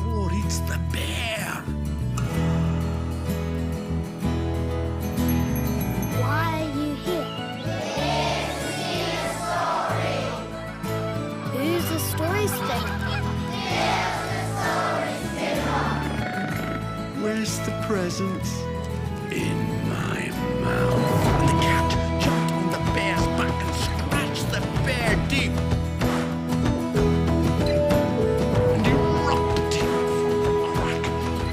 door, it's the bear. Why are you here? Who's the story spinner? Where's the present? In my mouth. And the cat jumped on the bear's back and scratched the bear deep. And erupting from the crack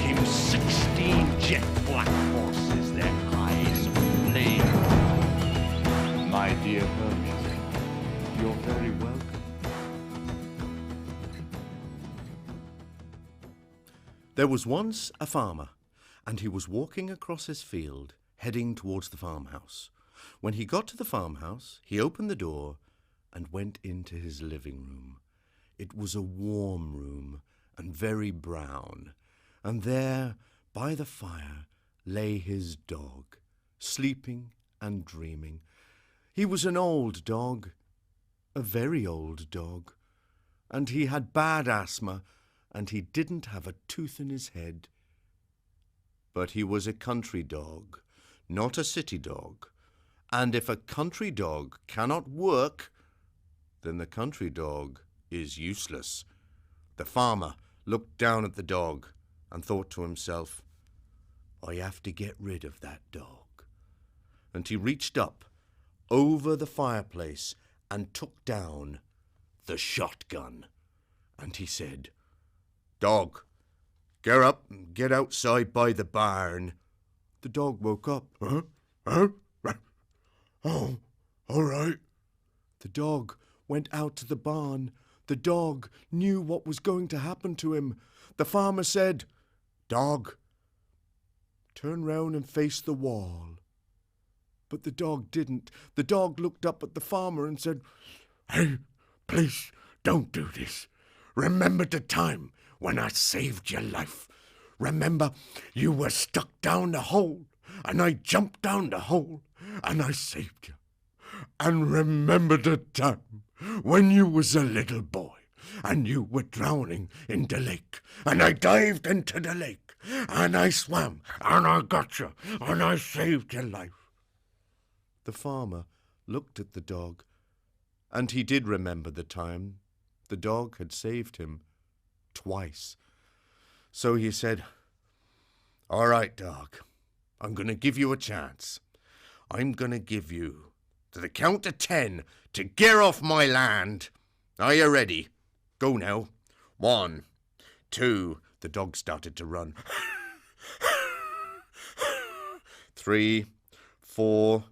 came 16 jet black horses, their eyes aflame. My dear Hermes, you're very welcome. There was once a farmer, and he was walking across his field, heading towards the farmhouse. When he got to the farmhouse, he opened the door and went into his living room. It was a warm room and very brown, and there, by the fire, lay his dog, sleeping and dreaming. He was an old dog, a very old dog, and he had bad asthma, and he didn't have a tooth in his head. But he was a country dog, not a city dog, and if a country dog cannot work, then the country dog is useless. The farmer looked down at the dog and thought to himself, I have to get rid of that dog. And he reached up over the fireplace and took down the shotgun. And he said, Dog, get up and get outside by the barn. The dog woke up. Huh? Oh, all right. The dog went out to the barn. The dog knew what was going to happen to him. The farmer said, Dog, turn round and face the wall. But the dog didn't. The dog looked up at the farmer and said, Hey, please don't do this. Remember the time when I saved your life. Remember, you were stuck down the hole, and I jumped down the hole, and I saved you. And remember the time when you was a little boy, and you were drowning in the lake, and I dived into the lake, and I swam, and I got you, and I saved your life. The farmer looked at the dog, and he did remember the time the dog had saved him twice. So he said, All right, dog, I'm going to give you a chance. I'm going to give you to the count of 10 to get off my land. Are you ready? Go now. 1, 2. The dog started to run. 3, 4,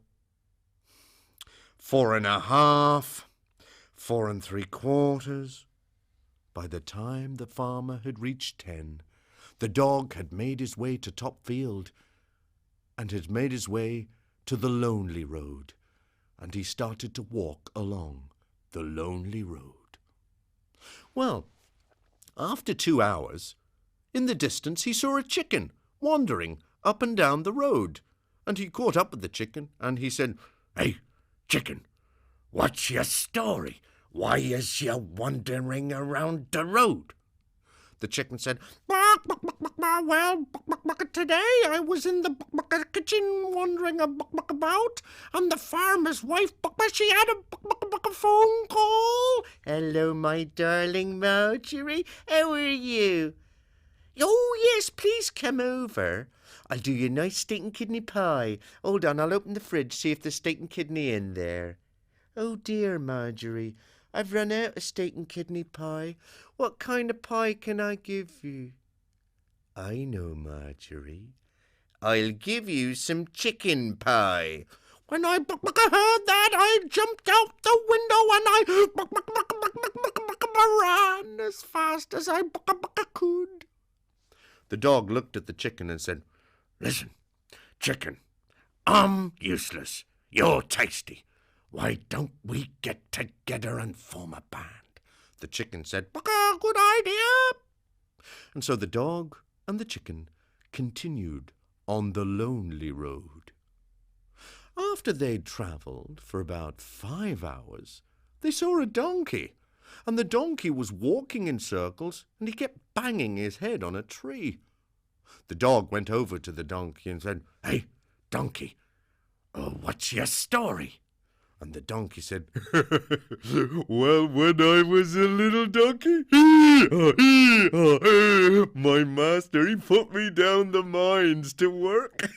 4.5, 4 3/4. By the time the farmer had reached 10, the dog had made his way to Top Field and had made his way to the lonely road, and he started to walk along the lonely road. Well, after 2 hours, in the distance he saw a chicken wandering up and down the road, and he caught up with the chicken and he said, Hey, chicken, what's your story? Why is you wandering around the road? The chicken said, Well, today I was in the kitchen wandering about, and the farmer's wife, she had a phone call. Hello, my darling Marjorie. How are you? Oh, yes, please come over. I'll do you a nice steak and kidney pie. Hold on, I'll open the fridge, see if there's steak and kidney in there. Oh, dear, Marjorie, I've run out of steak and kidney pie. What kind of pie can I give you? I know, Marjorie. I'll give you some chicken pie. When I heard that, I jumped out the window and I ran as fast as I could. The dog looked at the chicken and said, Listen, chicken, I'm useless. You're tasty. Why don't we get together and form a band? The chicken said, Good idea. And so the dog and the chicken continued on the lonely road. After they'd travelled for about 5 hours, they saw a donkey. and the donkey was walking in circles, and he kept banging his head on a tree. The dog went over to the donkey and said, "Hey, donkey, what's your story?" And the donkey said, "Well, when I was a little donkey, my master, he put me down the mines to work.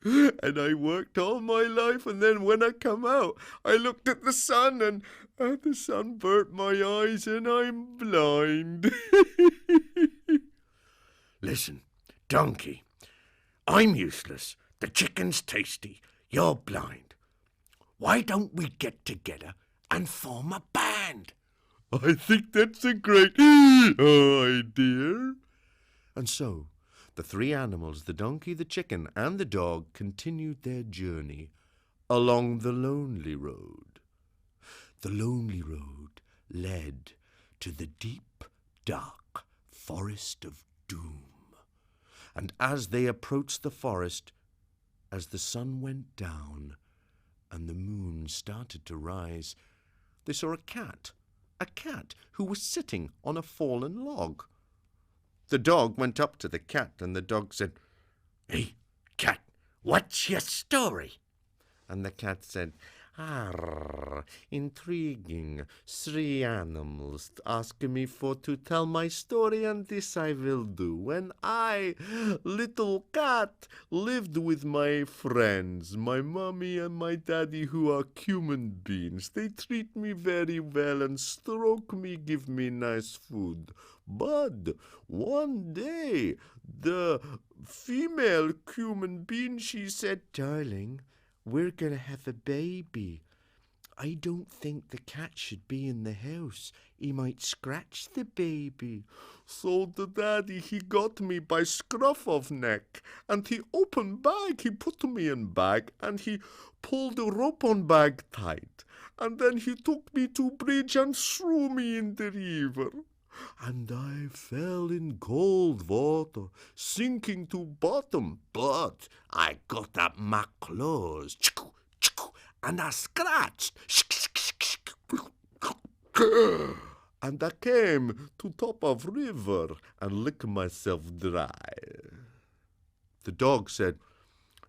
And I worked all my life, and then when I come out, I looked at the sun, and the sun burnt my eyes, and I'm blind." "Listen, donkey, I'm useless, the chicken's tasty, you're blind. Why don't we get together and form a band?" "I think that's a great idea." And so the three animals, the donkey, the chicken, and the dog, continued their journey along the lonely road. The lonely road led to the deep, dark forest of doom. And as they approached the forest, as the sun went down and the moon started to rise, they saw a cat who was sitting on a fallen log. The dog went up to the cat, and the dog said, "Hey, cat, what's your story?" And the cat said, "Intriguing. 3 animals ask me for to tell my story, and this I will do. When I, little cat, lived with my friends, my mommy and my daddy, who are human beings. They treat me very well and stroke me, give me nice food. But one day, the female human being, she said, 'Darling, we're going to have a baby. I don't think the cat should be in the house. He might scratch the baby.' So the daddy, he got me by scruff of neck, and he opened bag, he put me in bag, and he pulled the rope on bag tight. And then he took me to bridge and threw me in the river. And I fell in cold water, sinking to bottom, but I got up my clothes, and I scratched, and I came to top of river and licked myself dry." The dog said,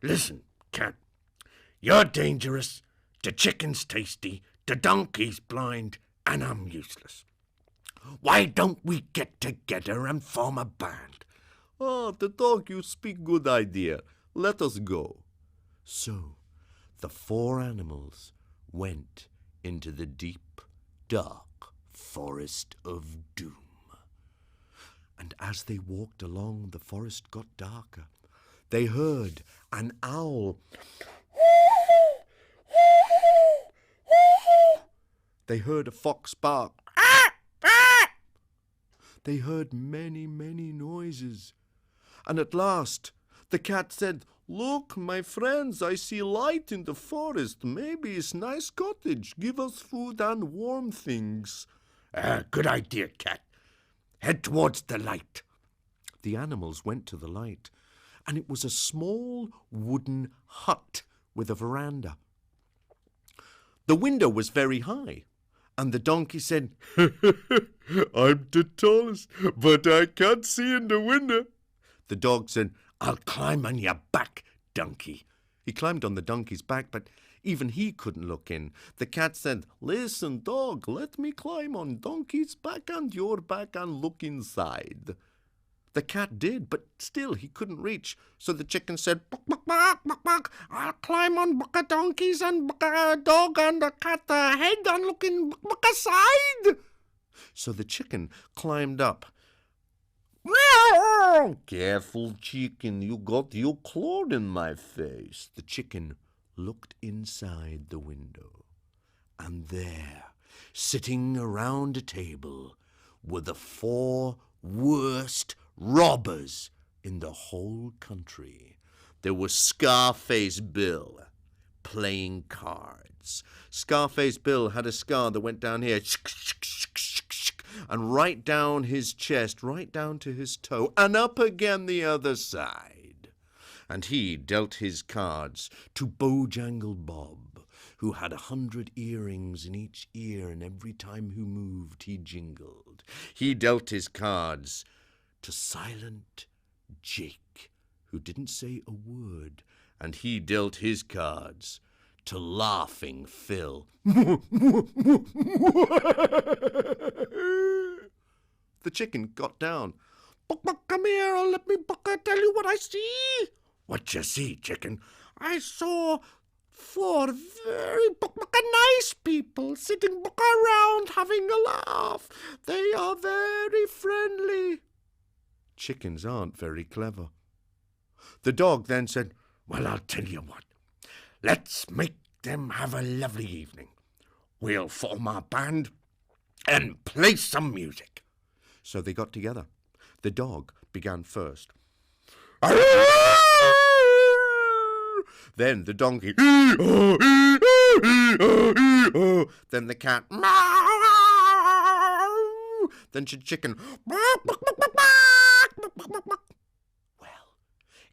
"Listen, cat, you're dangerous, the chicken's tasty, the donkey's blind, and I'm useless. Why don't we get together and form a band?" "Oh, the dog, you speak good idea. Let us go." So the 4 animals went into the deep, dark forest of doom. And as they walked along, the forest got darker. They heard an owl. They heard a fox bark. They heard many, many noises. And at last the cat said, "Look, my friends, I see light in the forest. Maybe it's nice cottage. Give us food and warm things." "Good idea, cat. Head towards the light." The animals went to the light, and it was a small wooden hut with a veranda. The window was very high, and the donkey said, "I'm the tallest, but I can't see in the window." The dog said, "I'll climb on your back, donkey." He climbed on the donkey's back, but even he couldn't look in. The cat said, "Listen, dog, let me climb on donkey's back and your back and look inside." The cat did, but still he couldn't reach. So the chicken said, "Buck, buck, buck, buck, buck. I'll climb on buck a donkeys and buck a dog and a cat head and look in buck a side." So the chicken climbed up. "Meow! Careful, chicken, you got your claw in my face." The chicken looked inside the window, and there, sitting around a table, were the 4 worst robbers in the whole country. There was Scarface Bill playing cards. Scarface Bill had a scar that went down here, and right down his chest, right down to his toe, and up again the other side. And he dealt his cards to Bojangle Bob, who had 100 earrings in each ear, and every time he moved he jingled. He dealt his cards to Silent Jake, who didn't say a word, and he dealt his cards to Laughing Phil. The chicken got down. Buck, buck, come here, let me tell you what I see. What you see, chicken? I saw 4 very nice people sitting around having a laugh. They are very friendly. Chickens aren't very clever. The dog then said, well, I'll tell you what. Let's make them have a lovely evening. We'll form our band and play some music. So they got together. The dog began first. Then the donkey. Then the cat. Then the chicken. Well,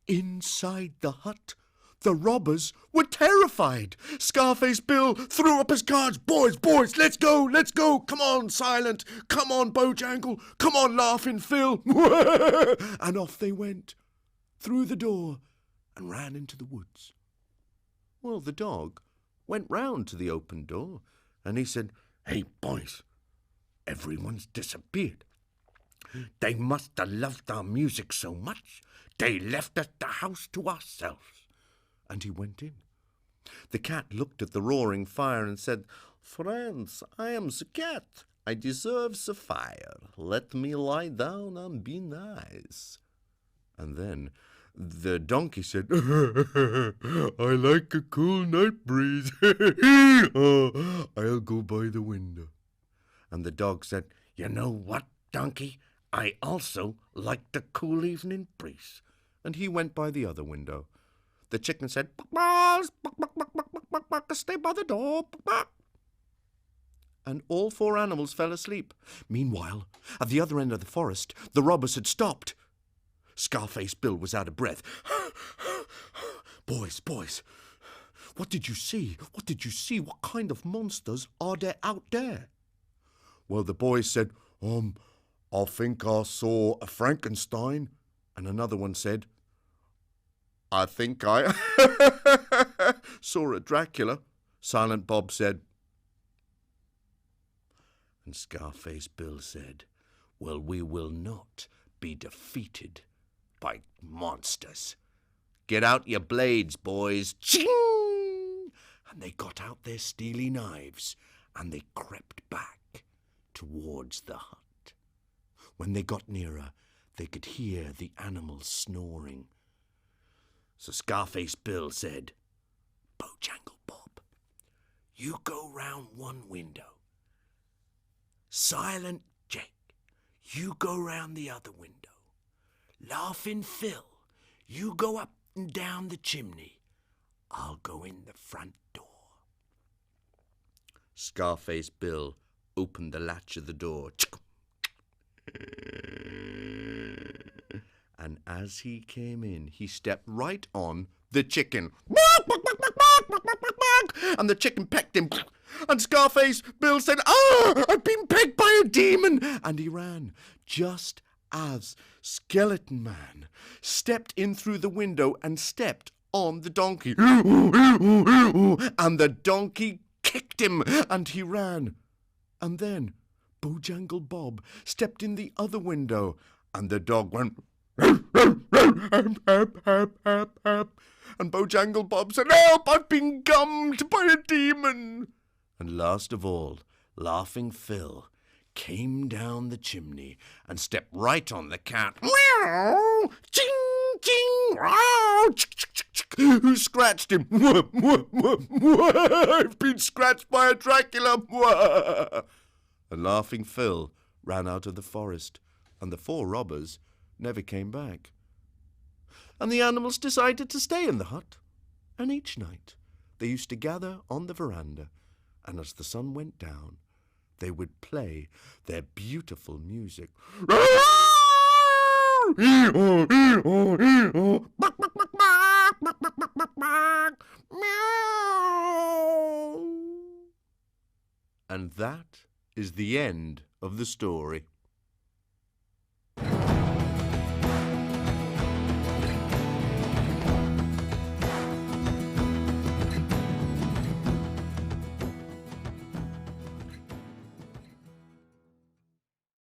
inside the hut, the robbers were terrified. Scarface Bill threw up his cards. Boys, let's go. Come on, Silent. Come on, Bojangle. Come on, Laughing Phil. And off they went, through the door, and ran into the woods. Well, the dog went round to the open door, and he said, hey, boys, everyone's disappeared. They must have loved our music so much, they left us the house to ourselves. And he went in. The cat looked at the roaring fire and said, friends, I am the cat. I deserve the fire. Let me lie down and be nice. And then the donkey said, I like a cool night breeze. I'll go by the window. And the dog said, you know what, donkey? I also like the cool evening breeze. And he went by the other window. The chicken said, stay by the door. And all 4 animals fell asleep. Meanwhile, at the other end of the forest, the robbers had stopped. Scarface Bill was out of breath. Boys, what did you see? What kind of monsters are there out there? Well, the boys said, I think I saw a Frankenstein. And another one said, I think I saw a Dracula. Silent Bob said. And Scarface Bill said, well, we will not be defeated by monsters. Get out your blades, boys. Ching! And they got out their steely knives, and they crept back towards the hut. When they got nearer, they could hear the animals snoring. So Scarface Bill said, Bojangle Bob, you go round one window. Silent Jake, you go round the other window. Laughing Phil, you go up and down the chimney. I'll go in the front door. Scarface Bill opened the latch of the door. And as he came in, he stepped right on the chicken. And the chicken pecked him. And Scarface Bill said, I've been pecked by a demon. And he ran just as Skeleton Man stepped in through the window and stepped on the donkey. And the donkey kicked him and he ran. And then Bojangle Bob stepped in the other window and the dog went and Bojangle Bob said, help, I've been gummed by a demon. And last of all, Laughing Phil came down the chimney and stepped right on the cat. Meow! Ching, ching! Meow! Who scratched him? I've been scratched by a Dracula. And Laughing Phil ran out of the forest, and the 4 robbers never came back. And the animals decided to stay in the hut, and each night they used to gather on the veranda, and as the sun went down, they would play their beautiful music. Meow! And that is the end of the story.